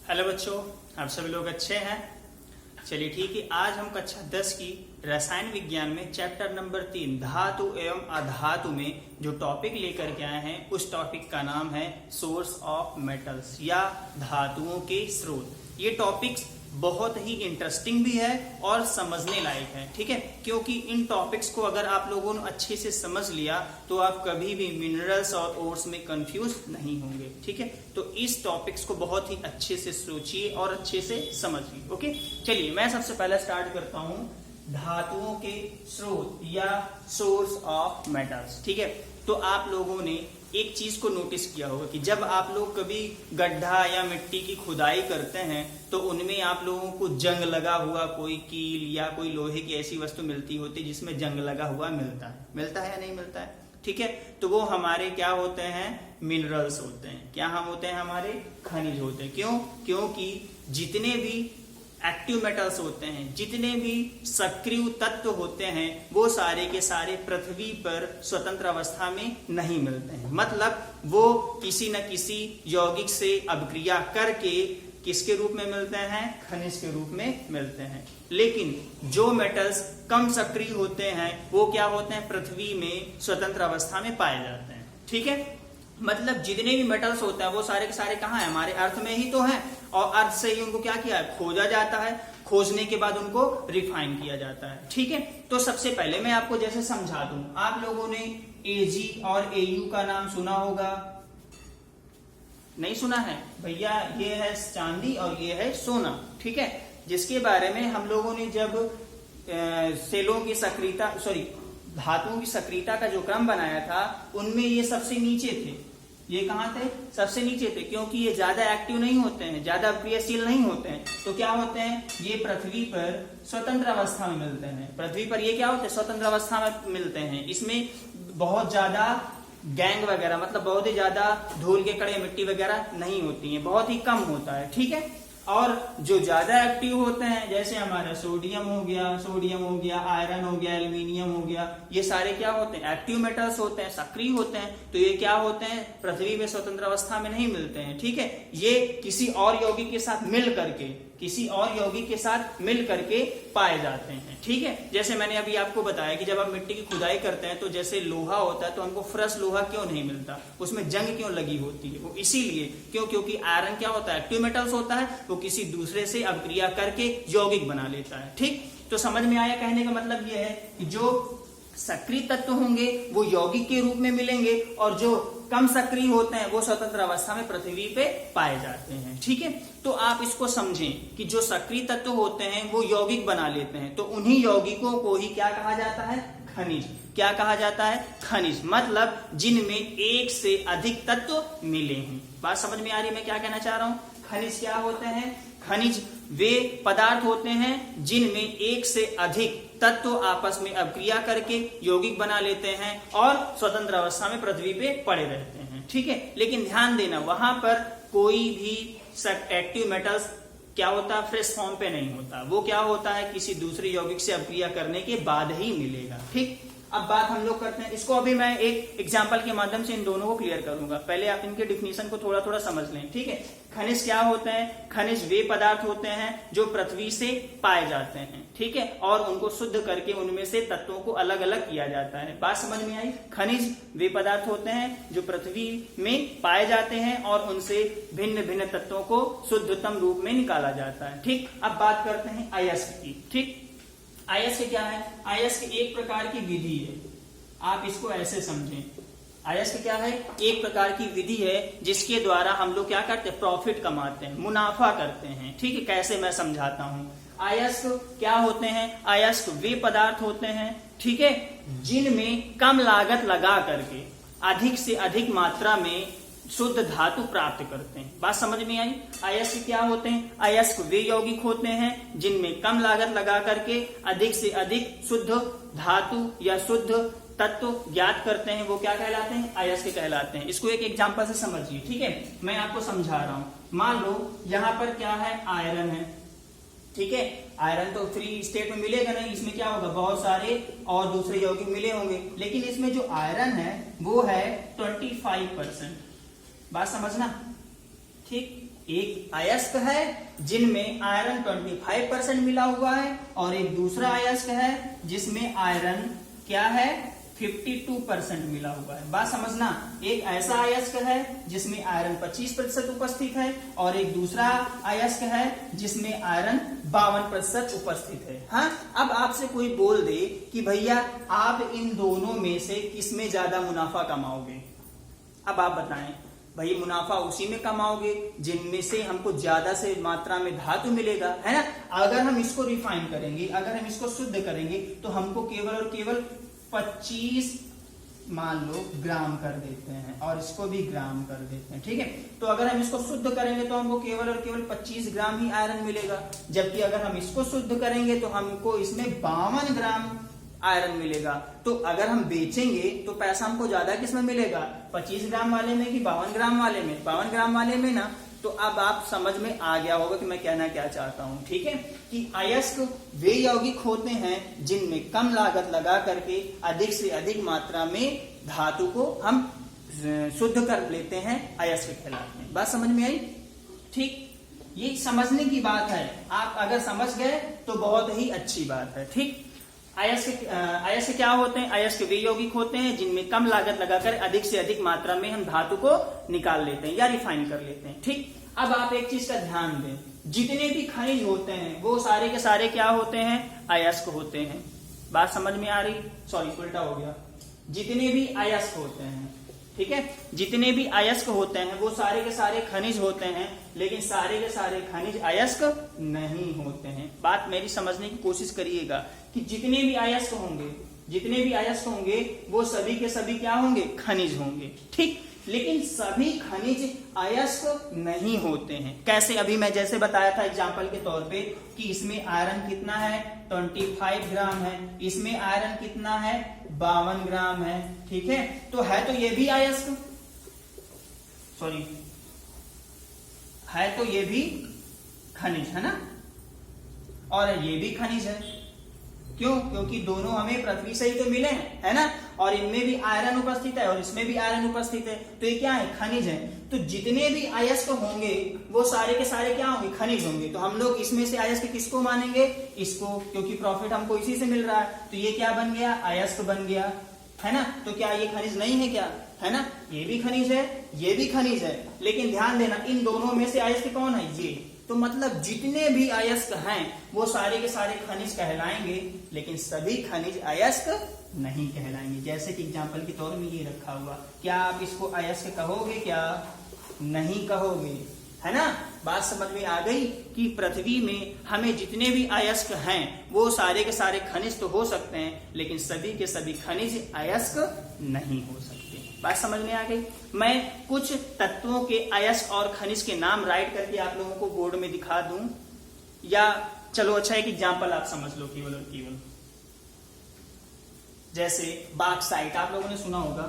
Hello बच्चों, आप सभी लोग अच्छे हैं। चलिए ठीक है, आज हम कक्षा 10 की रसायन विज्ञान में चैप्टर नंबर 3 धातु एवं अधातु में जो टॉपिक लेकर के आए हैं उस टॉपिक का नाम है सोर्स ऑफ मेटल्स या धातुओं के स्रोत। ये टॉपिक बहुत ही इंटरेस्टिंग भी है और समझने लायक है, ठीक है। क्योंकि इन टॉपिक्स को अगर आप लोगों ने अच्छे से समझ लिया तो आप कभी भी मिनरल्स और ओर्स में कंफ्यूज नहीं होंगे, ठीक है। तो इस टॉपिक्स को बहुत ही अच्छे से सोचिए और अच्छे से समझिए, ओके। चलिए मैं सबसे पहले स्टार्ट करता हूं धातुओं के स्रोत या सोर्स ऑफ मेटल्स, ठीक है। तो आप लोगों ने एक चीज को नोटिस किया होगा कि जब आप लोग कभी गड्ढा या मिट्टी की खुदाई करते हैं तो उनमें आप लोगों को जंग लगा हुआ कोई कील या कोई लोहे की ऐसी वस्तु मिलती होती है जिसमें जंग लगा हुआ मिलता है या नहीं मिलता है, ठीक है। तो वो हमारे क्या होते हैं, मिनरल्स होते हैं। क्या हम होते हैं, हमारे खनिज होते हैं। क्यों? क्योंकि जितने भी एक्टिव मेटल्स होते हैं, जितने भी सक्रिय तत्व होते हैं, वो सारे के सारे पृथ्वी पर स्वतंत्र अवस्था में नहीं मिलते हैं। मतलब वो किसी न किसी यौगिक से अभिक्रिया करके किसके रूप में मिलते हैं, खनिज के रूप में मिलते हैं। लेकिन जो मेटल्स कम सक्रिय होते हैं वो क्या होते हैं, पृथ्वी में स्वतंत्र अवस्था में पाए जाते हैं, ठीक है। मतलब जितने भी मेटल्स होते हैं वो सारे के सारे कहाँ है, हमारे अर्थ में ही तो है। और अर्थ से ही उनको क्या किया है, खोजा जाता है। खोजने के बाद उनको रिफाइन किया जाता है, ठीक है। तो सबसे पहले मैं आपको जैसे समझा दूं, आप लोगों ने Ag और Au का नाम सुना होगा, नहीं सुना है भैया? ये है चांदी और ये है सोना, ठीक है। जिसके बारे में हम लोगों ने जब सेलों की सक्रियता धातुओं की सक्रियता का जो क्रम बनाया था उनमें ये सबसे नीचे थे। ये कहाँ थे, सबसे नीचे थे, क्योंकि ये ज्यादा एक्टिव नहीं होते हैं, ज्यादा क्रियाशील नहीं होते हैं। तो क्या होते हैं, ये पृथ्वी पर स्वतंत्र अवस्था में मिलते हैं। पृथ्वी पर ये क्या होते हैं, स्वतंत्र अवस्था में मिलते हैं। इसमें बहुत ज्यादा गैंग वगैरह, मतलब बहुत ही ज्यादा धूल के कड़े मिट्टी वगैरह नहीं होती है, बहुत ही कम होता है, ठीक है। और जो ज्यादा एक्टिव होते हैं जैसे हमारा सोडियम हो गया, आयरन हो गया, एल्यूमिनियम हो गया, ये सारे क्या होते हैं, एक्टिव मेटल्स होते हैं, सक्रिय होते हैं। तो ये क्या होते हैं, पृथ्वी में स्वतंत्र अवस्था में नहीं मिलते हैं, ठीक है। ये किसी और यौगिक के साथ मिल करके पाए जाते हैं, ठीक है। जैसे मैंने अभी आपको बताया कि जब आप मिट्टी की खुदाई करते हैं तो जैसे लोहा होता है तो हमको फ्रेश लोहा क्यों नहीं मिलता, उसमें जंग क्यों लगी होती है, वो इसीलिए क्योंकि आयरन क्या होता है, एक्टिव मेटल्स होता है, वो किसी दूसरे से अभिक्रिया करके यौगिक बना लेता है, ठीक। तो समझ में आया? कहने का मतलब यह है कि जो सक्रिय तत्व होंगे वो यौगिक के रूप में मिलेंगे और जो कम सक्रिय होते हैं वो स्वतंत्र अवस्था में पृथ्वी पे पाए जाते हैं, ठीक है। तो आप इसको समझें कि जो सक्रिय तत्व होते हैं वो यौगिक बना लेते हैं, तो उन्हीं यौगिकों को ही क्या कहा जाता है, खनिज। क्या कहा जाता है, खनिज। मतलब जिनमें एक से अधिक तत्व मिले हैं। बात समझ में आ रही है मैं क्या कहना चाह रहा हूं? खनिज क्या होते हैं, खनिज वे पदार्थ होते हैं जिनमें एक से अधिक तत्व आपस में अभिक्रिया करके यौगिक बना लेते हैं और स्वतंत्र अवस्था में पृथ्वी पे पड़े रहते हैं, ठीक है। लेकिन ध्यान देना, वहां पर कोई भी एक्टिव मेटल्स क्या होता है, फ्रेश फॉर्म पे नहीं होता। वो क्या होता है, किसी दूसरे यौगिक से अभिक्रिया करने के बाद ही मिलेगा, ठीक। अब बात हम लोग करते हैं, इसको अभी मैं एक एग्जांपल के माध्यम से इन दोनों को क्लियर करूंगा। पहले आप इनके डिफिनीशन को थोड़ा थोड़ा समझ लें, ठीक है। खनिज क्या होते हैं, खनिज वे पदार्थ होते हैं जो पृथ्वी से पाए जाते हैं, ठीक है, और उनको शुद्ध करके उनमें से तत्वों को अलग अलग किया जाता है। बात समझ में आई? खनिज वे पदार्थ होते हैं जो पृथ्वी में पाए जाते हैं और उनसे भिन्न भिन्न तत्वों को शुद्धतम रूप में निकाला जाता है, ठीक। अब बात करते हैं अयस्क की, ठीक। अयस्क क्या है, अयस्क एक प्रकार की विधि है, आप इसको ऐसे समझें। अयस्क क्या है, एक प्रकार की विधि है जिसके द्वारा हम लोग क्या करते हैं, प्रॉफिट कमाते हैं, मुनाफा करते हैं, ठीक है। कैसे, मैं समझाता हूं। अयस्क क्या होते हैं, अयस्क वे पदार्थ होते हैं, ठीक है, जिनमें कम लागत लगा करके अधिक से अधिक मात्रा में शुद्ध धातु प्राप्त करते हैं। बात समझ में आई? अयस्क क्या होते हैं, अयस्क वे यौगिक होते हैं जिनमें कम लागत लगा करके अधिक से अधिक शुद्ध धातु या शुद्ध तत्व ज्ञात करते हैं, वो क्या कहलाते हैं, अयस्क कहलाते हैं। इसको एक एग्जांपल से समझिए, ठीक है। मैं आपको समझा रहा हूं। मान लो यहाँ पर क्या है, आयरन है, ठीक है। आयरन तो फ्री स्टेट में मिलेगा नहीं, इसमें क्या होगा, बहुत सारे और दूसरे यौगिक मिले होंगे, लेकिन इसमें जो आयरन है वो है 25%। बात समझना, ठीक। एक अयस्क है जिनमें आयरन 25% मिला हुआ है और एक दूसरा अयस्क है जिसमें आयरन क्या है 52% मिला हुआ है। बात समझना, एक ऐसा अयस्क है जिसमें आयरन 25% उपस्थित है और एक दूसरा अयस्क है जिसमें आयरन 52% उपस्थित है। हाँ, अब आपसे कोई बोल दे कि भैया आप इन दोनों में से किसमें ज्यादा मुनाफा कमाओगे, अब आप बताएं। भाई मुनाफा उसी में कमाओगे जिनमें से हमको ज्यादा से मात्रा में धातु मिलेगा, है ना। अगर हम इसको रिफाइन करेंगे, अगर हम इसको शुद्ध करेंगे तो हमको केवल और केवल 25 मान लो ग्राम कर देते हैं और इसको भी ग्राम कर देते हैं, ठीक है। तो अगर हम इसको शुद्ध करेंगे तो हमको केवल और केवल 25 ग्राम ही आयरन मिलेगा, जबकि अगर हम इसको शुद्ध करेंगे तो हमको इसमें 52 ग्राम आयरन मिलेगा। तो अगर हम बेचेंगे तो पैसा हमको ज्यादा किसमें मिलेगा, 25 ग्राम वाले में कि 52 ग्राम वाले में, 52 ग्राम वाले में ना। तो अब आप समझ में आ गया होगा कि मैं कहना क्या चाहता हूं, ठीक है। कि अयस्क वे यौगिक होते हैं जिनमें कम लागत लगा करके अधिक से अधिक मात्रा में धातु को हम शुद्ध कर लेते हैं, अयस्क कहलाते हैं। बात समझ में आई, ठीक। ये समझने की बात है, आप अगर समझ गए तो बहुत ही अच्छी बात है, ठीक। अयस्क क्या होते हैं, अयस्क वे यौगिक होते हैं जिनमें कम लागत लगाकर अधिक से अधिक मात्रा में हम धातु को निकाल लेते हैं या रिफाइन कर लेते हैं, ठीक। अब आप एक चीज का ध्यान दें, जितने भी खनिज होते हैं वो सारे के सारे क्या होते हैं, अयस्क होते हैं। बात समझ में आ रही, सॉरी उल्टा हो गया, जितने भी अयस्क होते हैं, ठीक है, जितने भी अयस्क होते हैं वो सारे के सारे खनिज होते हैं, लेकिन सारे के सारे खनिज अयस्क नहीं होते हैं। बात मेरी समझने की कोशिश करिएगा कि जितने भी अयस्क होंगे, जितने भी अयस्क होंगे वो सभी के सभी क्या होंगे, खनिज होंगे, ठीक। लेकिन सभी खनिज अयस्क नहीं होते हैं। कैसे, अभी मैं जैसे बताया था एग्जाम्पल के तौर पे कि इसमें आयरन कितना है 25 ग्राम है, इसमें आयरन कितना है 52 ग्राम है, ठीक है। तो है तो ये भी अयस्क, सॉरी है तो ये भी खनिज है ना, और ये भी खनिज है। क्यों, क्योंकि दोनों हमें पृथ्वी से ही तो मिले हैं, है ना, और इनमें भी आयरन उपस्थित है और इसमें भी आयरन उपस्थित है, तो ये क्या है, खनिज है। तो जितने भी अयस्क होंगे वो सारे के सारे क्या होंगे, खनिज होंगे। तो हम लोग इसमें से अयस्क किसको मानेंगे, इसको, क्योंकि प्रॉफिट हमको इसी से मिल रहा है। तो ये क्या बन गया, अयस्क बन गया, है ना। तो क्या ये खनिज नहीं है क्या, है ना, ये भी खनिज है, ये भी खनिज है। लेकिन ध्यान देना, इन दोनों में से अयस्क कौन है, ये। तो मतलब जितने भी अयस्क हैं वो सारे के सारे खनिज कहलाएंगे, लेकिन सभी खनिज अयस्क नहीं कहलाएंगे। जैसे कि एग्जांपल के तौर में ये रखा हुआ, क्या आप इसको अयस्क कहोगे, क्या नहीं कहोगे, है ना। बात समझ में आ गई कि पृथ्वी में हमें जितने भी अयस्क हैं वो सारे के सारे खनिज तो हो सकते हैं, लेकिन सभी के सभी खनिज अयस्क नहीं हो सकते। बात समझ में आ गई। मैं कुछ तत्वों के अयस्क और खनिज के नाम राइट करके आप लोगों को बोर्ड में दिखा दूं, या चलो अच्छा एक एग्जांपल आप समझ लो केवल और केवल। जैसे बॉक्साइट आप लोगों ने सुना होगा,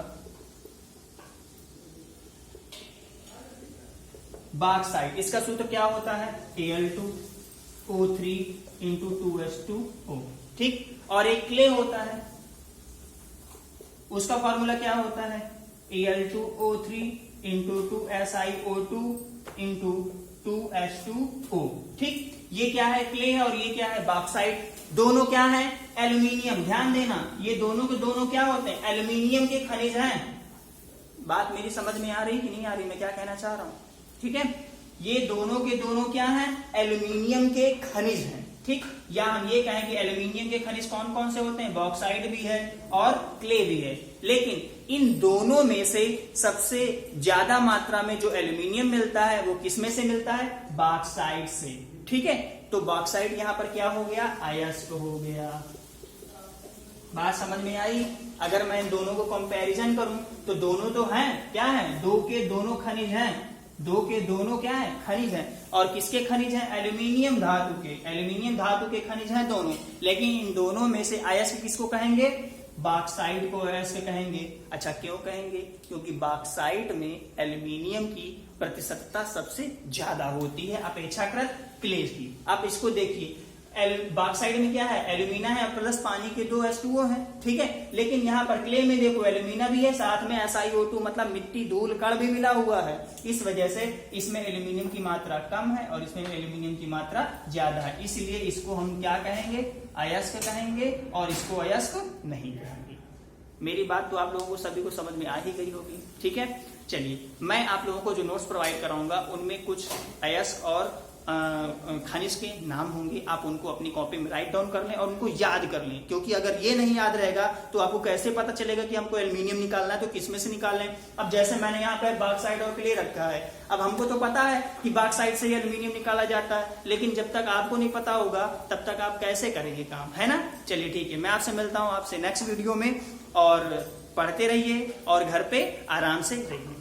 बॉक्साइट, इसका सूत्र क्या होता है, Al2O3 × 2H2O, ठीक। और एक क्ले होता है, उसका फॉर्मूला क्या होता है, Al2O3 × 2SiO2 × 2H2O, ठीक। ये क्या है, क्ले है, और ये क्या है, बॉक्साइट। दोनों क्या है, एल्यूमिनियम। ध्यान देना, ये दोनों के दोनों क्या होते हैं, एल्यूमिनियम के खनिज हैं। बात मेरी समझ में आ रही कि नहीं आ रही, मैं क्या कहना चाह रहा हूं, ठीक है। ये दोनों के दोनों क्या हैं, एल्यूमिनियम के खनिज हैं, ठीक। या हम ये कहें कि एल्यूमिनियम के खनिज कौन कौन से होते हैं, बॉक्साइट भी है और क्ले भी है। लेकिन इन दोनों में से सबसे ज्यादा मात्रा में जो एल्यूमिनियम मिलता है वो किस में से मिलता है, बॉक्साइट से, ठीक है। तो बॉक्साइट यहां पर क्या हो गया, अयस्क हो गया। बात समझ में आई। अगर मैं इन दोनों को कंपैरिजन करूं तो दोनों तो हैं, क्या है, दो के दोनों खनिज हैं, दो के दोनों क्या है, खनिज हैं। और किसके खनिज हैं, एल्यूमिनियम धातु के, एल्यूमिनियम धातु के खनिज हैं दोनों। लेकिन इन दोनों में से अयस्क किसको कहेंगे, बॉक्साइट को अयस्क कहेंगे। अच्छा क्यों कहेंगे, क्योंकि बॉक्साइट में एल्यूमिनियम की प्रतिशतता सबसे ज्यादा होती है अपेक्षाकृत क्ले की। आप इसको देखिए, बॉक्साइड में क्या है, एल्यूमिना है प्लस पानी के 2 H2O है, ठीक है। लेकिन यहाँ पर क्ले में देखो एल्यूमिना भी है, साथ में SiO2 मतलब मिट्टी धूल कण भी मिला हुआ है। इस वजह से इसमें एल्यूमिनियम की मात्रा कम है और इसमें एल्यूमिनियम की मात्रा ज्यादा है, इसलिए इसको हम क्या कहेंगे, अयस्क कहेंगे और इसको अयस्क नहीं कहेंगे। मेरी बात तो आप लोगों को सभी को समझ में आ ही गई होगी, ठीक है। चलिए मैं आप लोगों को जो नोट्स प्रोवाइड कराऊंगा उनमें कुछ अयस्क और खनिज के नाम होंगे, आप उनको अपनी कॉपी में राइट डाउन कर लें और उनको याद कर लें, क्योंकि अगर ये नहीं याद रहेगा तो आपको कैसे पता चलेगा कि हमको एल्यूमिनियम निकालना है, तो किसमें से निकाल लें। अब जैसे मैंने यहाँ पे बॉक्साइड और क्ले रखा है, अब हमको तो पता है कि बॉक्साइड से एल्यूमिनियम निकाला जाता है, लेकिन जब तक आपको नहीं पता होगा तब तक आप कैसे करेंगे काम, है ना। चलिए ठीक है, मैं आपसे मिलता हूँ आपसे नेक्स्ट वीडियो में, और पढ़ते रहिए और घर पे आराम से रहिए।